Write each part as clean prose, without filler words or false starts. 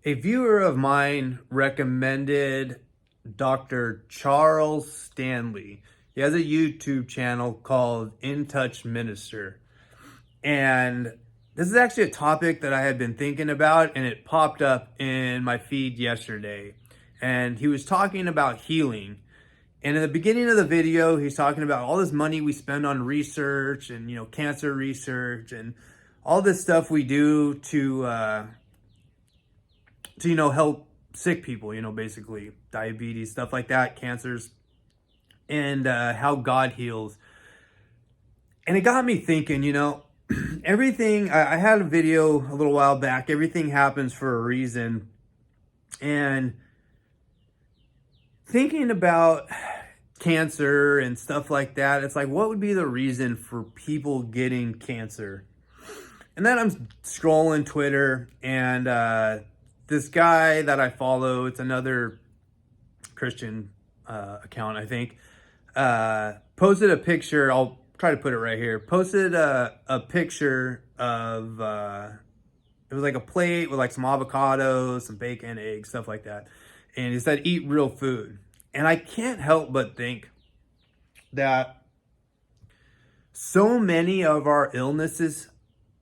A viewer of mine recommended Dr. Charles Stanley. He has a YouTube channel called In Touch Minister. And this is actually a topic that I had been thinking about, and it popped up in my feed yesterday. And he was talking about healing. And in the beginning of the video, he's talking about all this money we spend on research and, cancer research and all this stuff we do to help sick people, basically diabetes, stuff like that, cancers, and how God heals. And it got me thinking, everything, I had a video a little while back, everything happens for a reason. And thinking about cancer and stuff like that, it's like, what would be the reason for people getting cancer? And then I'm scrolling Twitter, and this guy that I follow, it's another Christian account, I think, posted a picture. I'll try to put it right here. Posted a picture of, it was like a plate with like some avocados, some bacon, eggs, stuff like that. And he said, eat real food. And I can't help but think that so many of our illnesses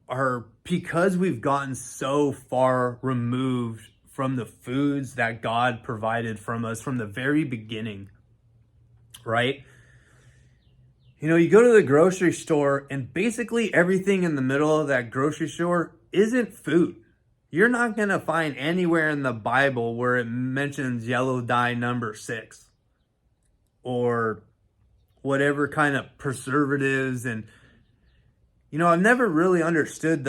are because we've gotten so far removed from the foods that God provided from us from the very beginning, right? You go to the grocery store and basically everything in the middle of that grocery store isn't food. You're not going to find anywhere in the Bible where it mentions yellow dye number 6 or whatever kind of preservatives. And I've never really understood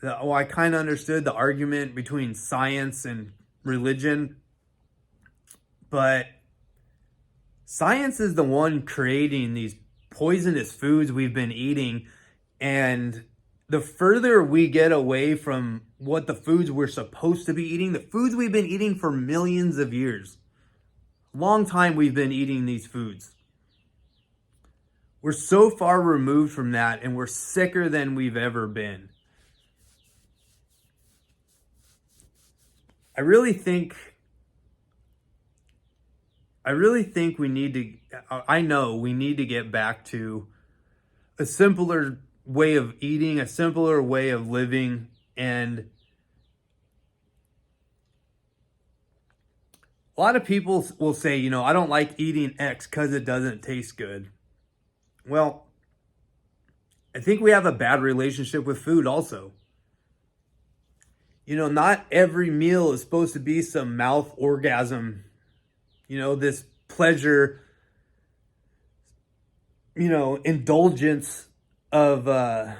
I kind of understood the argument between science and religion, but science is the one creating these poisonous foods we've been eating. And the further we get away from what the foods we're supposed to be eating, the foods we've been eating for millions of years, long time we've been eating these foods. We're so far removed from that, and we're sicker than we've ever been. I really think we need to get back to a simpler way of eating, a simpler way of living. And a lot of people will say, I don't like eating X because it doesn't taste good. Well, I think we have a bad relationship with food also. Not every meal is supposed to be some mouth orgasm, this pleasure, indulgence of our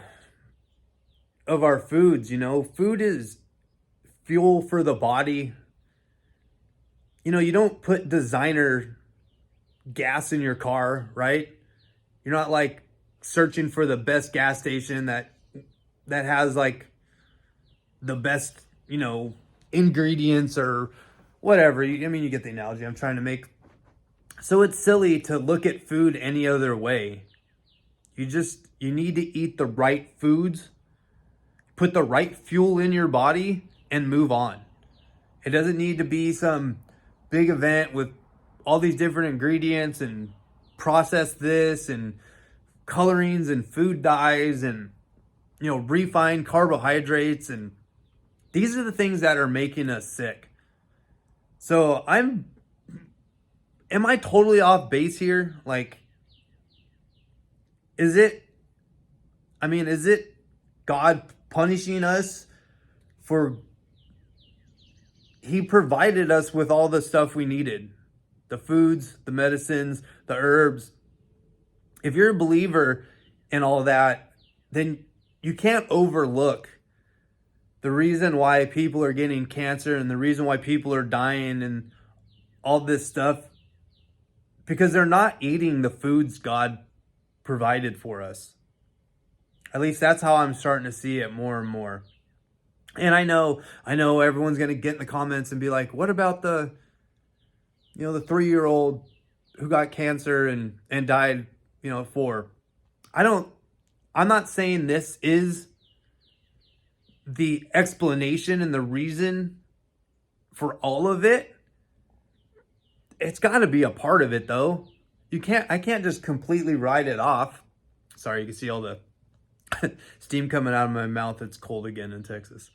foods. Food is fuel for the body. You don't put designer gas in your car, right? You're not like searching for the best gas station that has like the best, ingredients or whatever. You get the analogy I'm trying to make. So it's silly to look at food any other way. You need to eat the right foods, put the right fuel in your body, and move on. It doesn't need to be some big event with all these different ingredients and process this and colorings and food dyes and refined carbohydrates, and these are the things that are making us sick. So am I totally off base here? Like, is it God punishing us for He provided us with all the stuff we needed? The foods, the medicines, the herbs. If you're a believer in all that, then you can't overlook the reason why people are getting cancer and the reason why people are dying and all this stuff, because they're not eating the foods God provided for us. At least that's how I'm starting to see it more and more. And I know everyone's going to get in the comments and be like, what about the 3-year-old who got cancer and died, at 4? I'm not saying this is the explanation and the reason for all of it, it's got to be a part of it though. I can't just completely write it off. Sorry, you can see all the steam coming out of my mouth. It's cold again in Texas.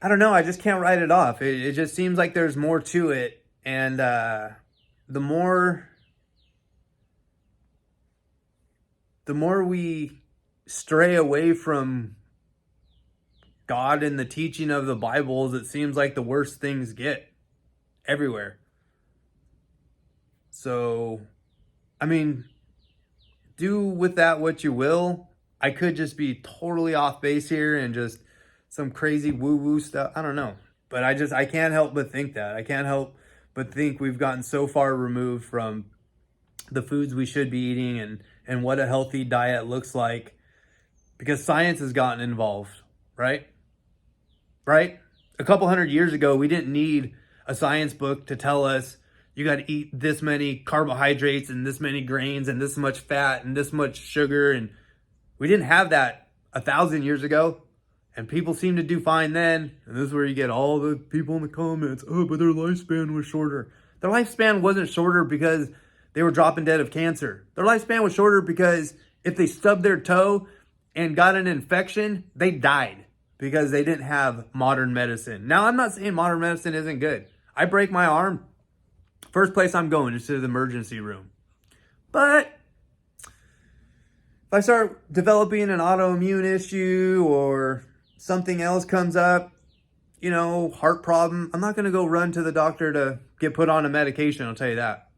I don't know. I just can't write it off. It just seems like there's more to it. And the more we stray away from God and the teaching of the Bibles, it seems like the worse things get everywhere. So, I mean, do with that what you will. I could just be totally off base here and just some crazy woo-woo stuff. I don't know. But I can't help but think that. I can't help but think we've gotten so far removed from the foods we should be eating and what a healthy diet looks like because science has gotten involved, right? Right? A couple hundred years ago, we didn't need a science book to tell us you got to eat this many carbohydrates and this many grains and this much fat and this much sugar. And we didn't have that 1,000 years ago. And people seem to do fine then. And this is where you get all the people in the comments, oh, but their lifespan was shorter. Their lifespan wasn't shorter because they were dropping dead of cancer. Their lifespan was shorter because if they stubbed their toe and got an infection, they died because they didn't have modern medicine. Now, I'm not saying modern medicine isn't good. I break my arm, first place I'm going is to the emergency room. But if I start developing an autoimmune issue or something else comes up, heart problem, I'm not going to go run to the doctor to get put on a medication, I'll tell you that.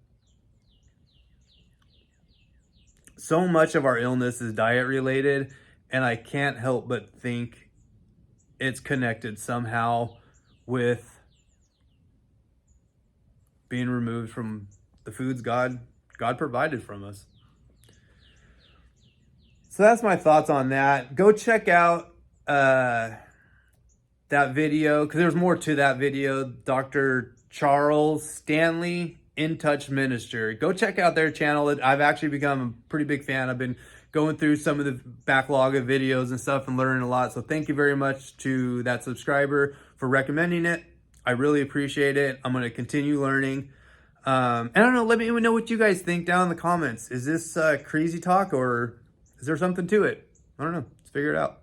So much of our illness is diet related, and I can't help but think it's connected somehow with being removed from the foods God provided from us. So that's my thoughts on that. Go check out that video, because there's more to that video. Dr. Charles Stanley, In Touch Minister. Go check out their channel. I've actually become a pretty big fan. I've been going through some of the backlog of videos and stuff and learning a lot. So thank you very much to that subscriber for recommending it. I really appreciate it. I'm going to continue learning. And I don't know, let me know what you guys think down in the comments. Is this crazy talk or is there something to it? I don't know. Let's figure it out.